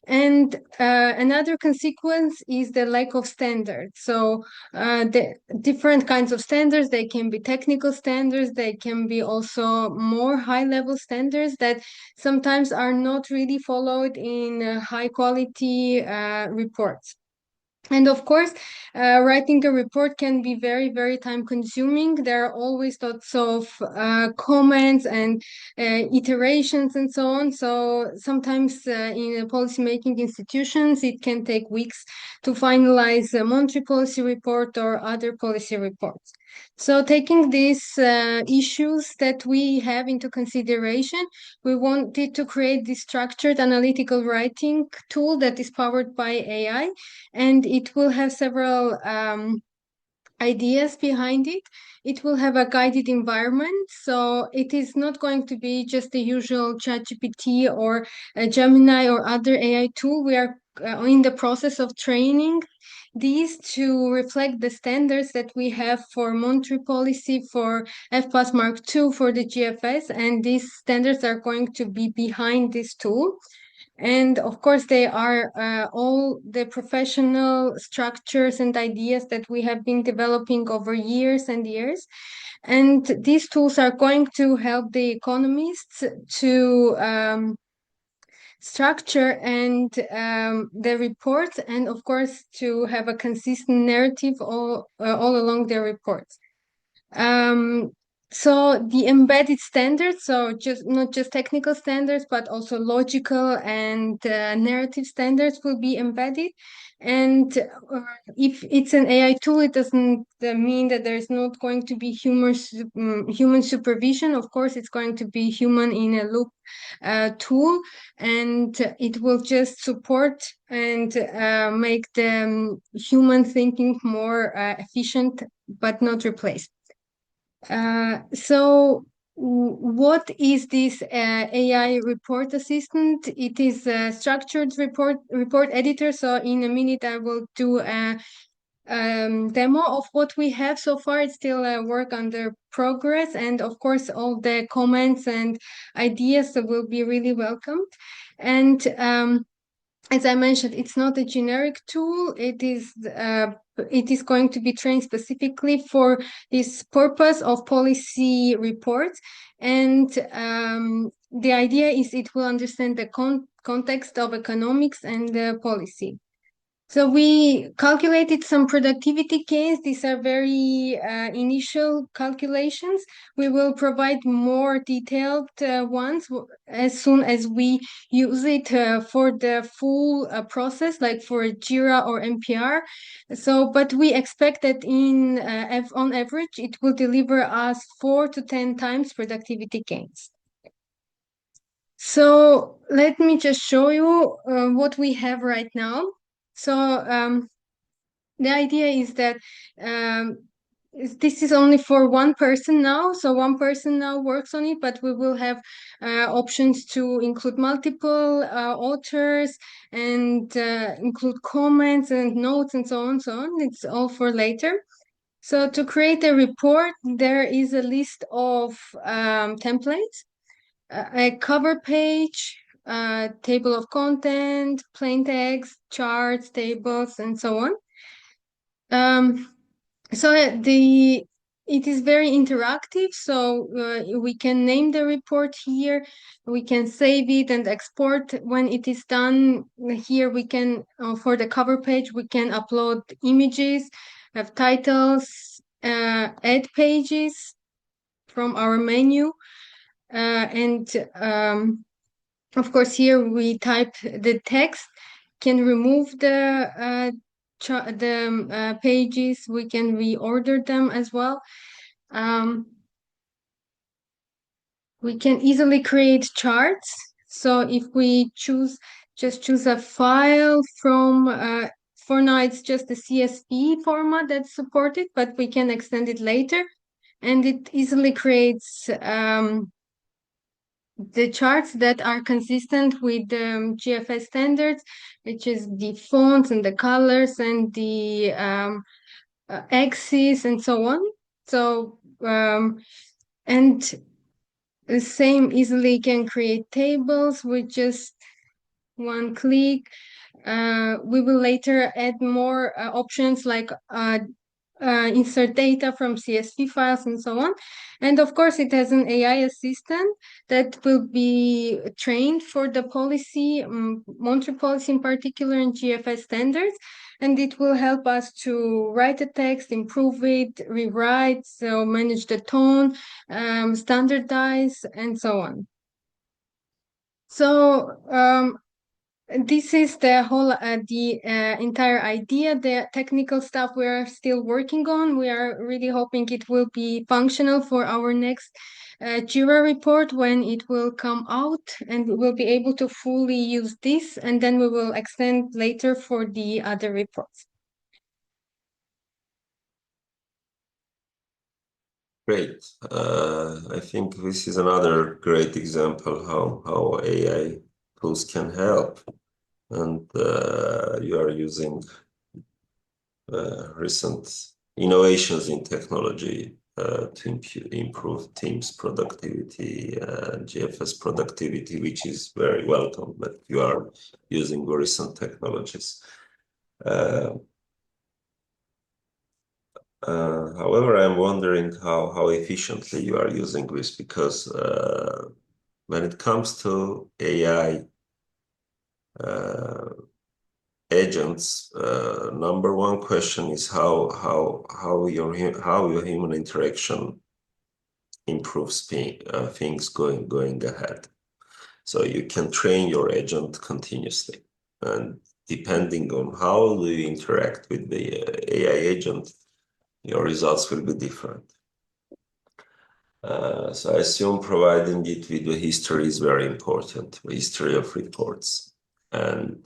S1: And another consequence is the lack of standards. So the different kinds of standards, they can be technical standards, they can be also more high-level standards that sometimes are not really followed in high-quality reports. And of course, writing a report can be very, very time consuming. There are always lots of comments and iterations and so on. So sometimes in policymaking institutions, it can take weeks to finalize a monetary policy report or other policy reports. So taking these issues that we have into consideration, we wanted to create this structured analytical writing tool that is powered by AI, and it will have several ideas behind it. It will have a guided environment, so it is not going to be just the usual ChatGPT or a Gemini or other AI tool. We are in the process of training these to reflect the standards that we have for monetary policy, for FPAS Mark II, for the GFS, and these standards are going to be behind this tool. And of course, they are all the professional structures and ideas that we have been developing over years and years. And these tools are going to help the economists to structure and the reports, and of course to have a consistent narrative all along their reports. So the embedded standards, so just not just technical standards, but also logical and narrative standards will be embedded. And if it's an AI tool, it doesn't mean that there's not going to be human supervision. Of course, it's going to be human in a loop tool, and it will just support and make the human thinking more efficient, but not replace. So what is this AI report assistant? It is a structured report editor. So in a minute, I will do a demo of what we have so far. It's still a work under progress, and of course, all the comments and ideas will be really welcomed. And as I mentioned, it's not a generic tool. It is it is going to be trained specifically for this purpose of policy reports. And the idea is it will understand the context of economics and policy. So we calculated some productivity gains. These are very initial calculations. We will provide more detailed ones as soon as we use it for the full process, like for JIRA or MPR. So, but we expect that on average, it will deliver us 4 to 10 times productivity gains. So let me just show you what we have right now. So the idea is that this is only for one person now. So one person now works on it, but we will have options to include multiple authors and include comments and notes and so on, so on. It's all for later. So to create a report, there is a list of templates, a cover page, table of content, plain text, charts, tables, and so on. So it is very interactive. So we can name the report here. We can save it and export when it is done. Here we can, for the cover page, we can upload images, have titles, add pages from our menu, and of course here we type the text. Can remove the pages. We can reorder them as well. We can easily create charts. So if we choose a file from, for now it's just the CSV format that's supported, but we can extend it later, and it easily creates the charts that are consistent with the GFS standards, which is the fonts and the colors and the axes and so on. So, and the same easily can create tables with just one click. We will later add more options like insert data from CSV files and so on. And of course, it has an AI assistant that will be trained for the policy, monetary policy in particular, and GFS standards. And it will help us to write a text, improve it, rewrite, so manage the tone, standardize, and so on. So this is the whole entire idea. The technical stuff we are still working on. We are really hoping it will be functional for our next JIRA report when it will come out, and we will be able to fully use this, and then we will extend later for the other reports.
S3: Great. I think this is another great example how AI tools can help. And you are using recent innovations in technology to improve teams' productivity and GFS productivity, which is very welcome, but you are using recent technologies. However, I'm wondering how efficiently you are using this, because when it comes to AI agents, number one question is how your human interaction improves things going ahead. So you can train your agent continuously, and depending on how you interact with the AI agent, your results will be different. So I assume providing it with the history is very important, the history of reports. And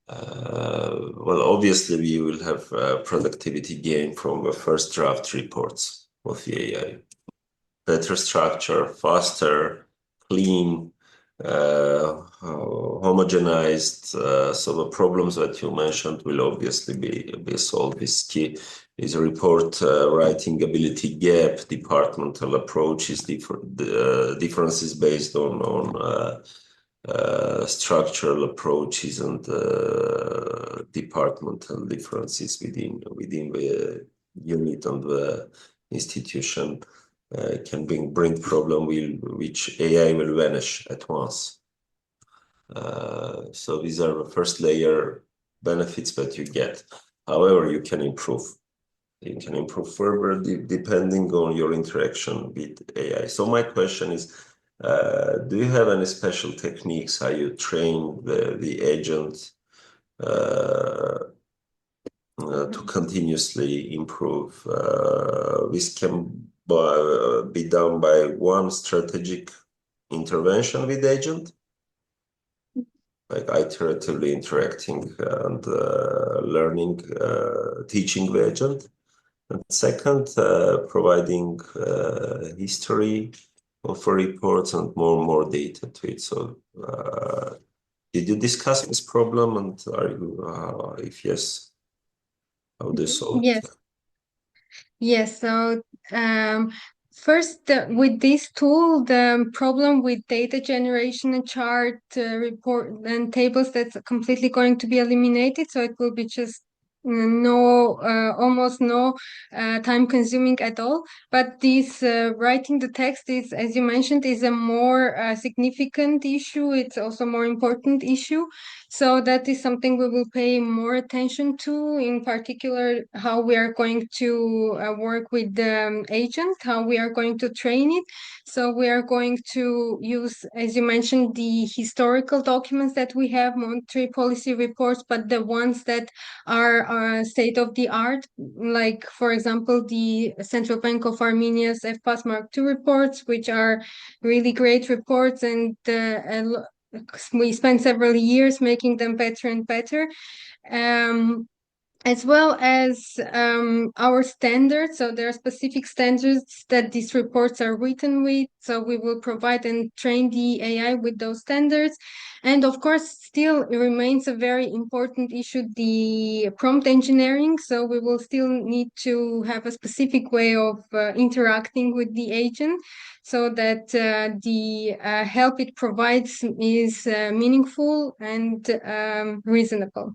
S3: well, obviously we will have productivity gain from the first draft reports of the AI. Better structure, faster, clean, homogenized. So the problems that you mentioned will obviously be solved. This key is a report writing ability gap, departmental approaches, differences based on structural approaches and departmental differences within the unit and the institution can bring problem which AI will vanish at once. So these are the first layer benefits that you get. However, you can improve. You can improve further depending on your interaction with AI. So my question is, do you have any special techniques how you train the agent to continuously improve? This can be done by one strategic intervention with agent, like iteratively interacting and learning, teaching the agent. And second, providing history of reports and more data to it. So, did you discuss this problem, and are you, if yes, how do you solve it?
S1: Yes. Yes, so first, with this tool, the problem with data generation and chart report and tables, that's completely going to be eliminated. So it will be just almost no time consuming at all. But this writing the text is, as you mentioned, is a more significant issue. It's also a more important issue. So that is something we will pay more attention to, in particular, how we are going to work with the agent, how we are going to train it. So we are going to use, as you mentioned, the historical documents that we have, monetary policy reports, but the ones that are state of the art, like, for example, the Central Bank of Armenia's FPAS Mark II reports, which are really great reports, and we spent several years making them better and better. As well as our standards. So there are specific standards that these reports are written with. So we will provide and train the AI with those standards. And of course, still it remains a very important issue, the prompt engineering. So we will still need to have a specific way of interacting with the agent so that the help it provides is meaningful and reasonable.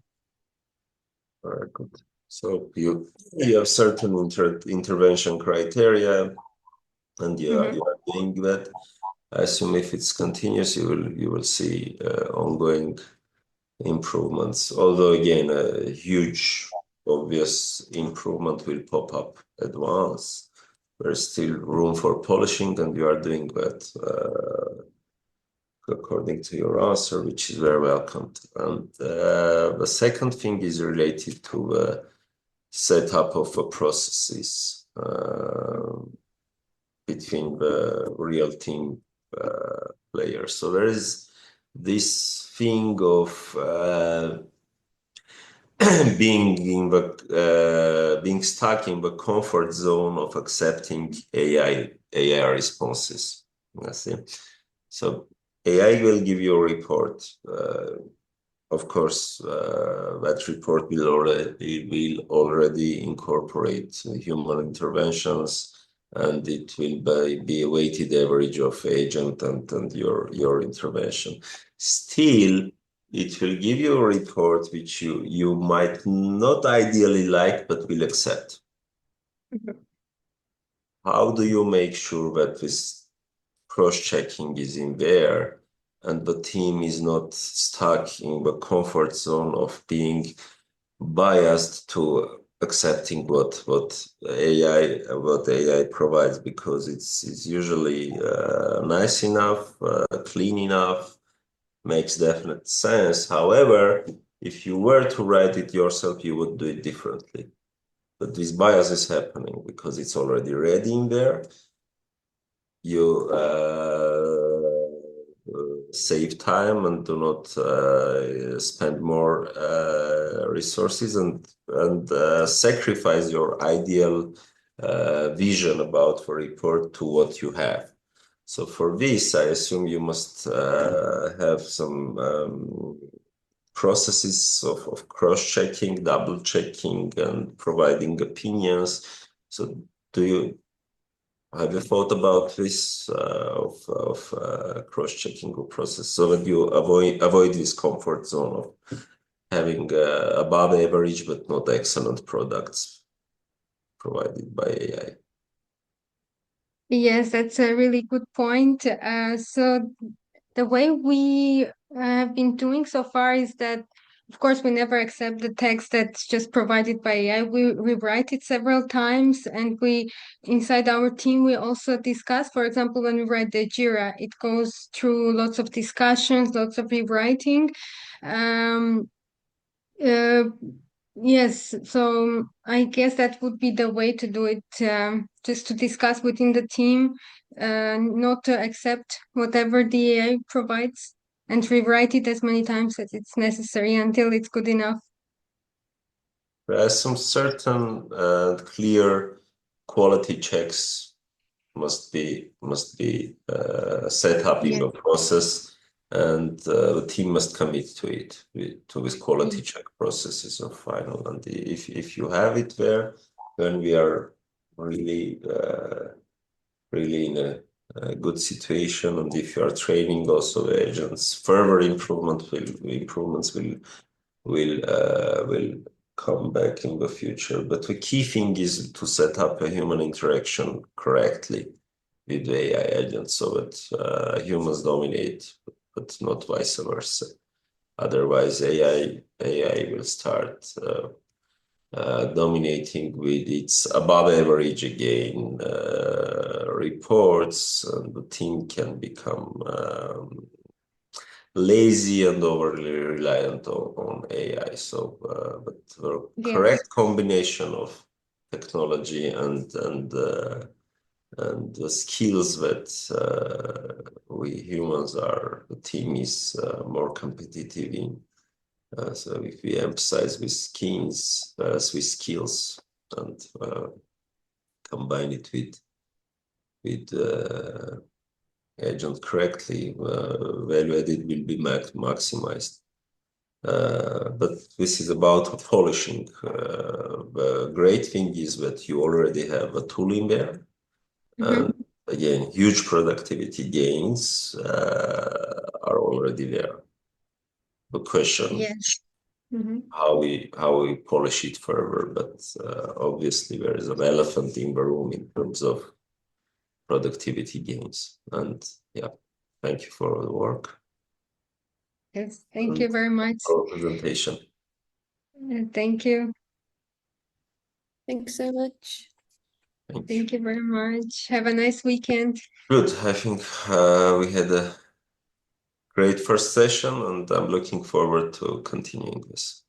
S3: Very good. So you have certain intervention criteria, and you are doing that. I assume if it's continuous, you will see ongoing improvements. Although again, a huge obvious improvement will pop up at once. There's still room for polishing, and you are doing that according to your answer, which is very welcomed. And the second thing is related to the setup of processes between the real team players. So there is this thing of being stuck in the comfort zone of accepting AI responses. I see. So AI will give you a report. Of course, that report will already incorporate human interventions, and it will be a weighted average of agent and your intervention. Still, it will give you a report which you might not ideally like, but will accept. How do you make sure that this cross-checking is in there and the team is not stuck in the comfort zone of being biased to accepting what AI provides, because it's usually nice enough, clean enough, makes definite sense. However, if you were to write it yourself, you would do it differently. But this bias is happening because it's already ready in there. You save time and do not spend more resources and sacrifice your ideal vision about the report to what you have. So for this, I assume you must have some processes of cross-checking, double-checking, and providing opinions. So have you thought about this of cross-checking the process so that you avoid this comfort zone of having above average but not excellent products provided by AI?
S1: Yes, that's a really good point. So the way we have been doing so far is that, of course, we never accept the text that's just provided by AI. We rewrite it several times, and inside our team, we also discuss, for example, when we write the JIRA, it goes through lots of discussions, lots of rewriting. Um, uh, yes, so I guess that would be the way to do it, just to discuss within the team, not to accept whatever the AI provides and rewrite it as many times as it's necessary until it's good enough.
S3: There are some certain clear quality checks must be set up in
S1: Yes.
S3: the process, and the team must commit to it to this quality check processes of final. And if you have it there, then we are really really in a good situation. And if you are training also the agents, further improvements will come back in the future. But the key thing is to set up a human interaction correctly with the AI agents so that humans dominate, but not vice versa. Otherwise, AI will start dominating with its above average again reports, and the team can become lazy and overly reliant on AI. So, but the
S1: Yes.
S3: correct combination of technology and the skills that we humans are, the team is more competitive in. So if we emphasize with skills and combine it with agent correctly, value added will be maximized. But this is about polishing. The great thing is that you already have a tool in there. And again, huge productivity gains are already there. The question,
S1: Yes.
S3: how we polish it further, but obviously there is an elephant in the room in terms of productivity gains. And yeah, thank you for the work.
S1: Yes. Thank you very much.
S3: For presentation.
S1: Thank you.
S2: Thanks so much.
S1: Thank you very much. Have a nice weekend.
S3: Good. I think we had a great first session, and I'm looking forward to continuing this.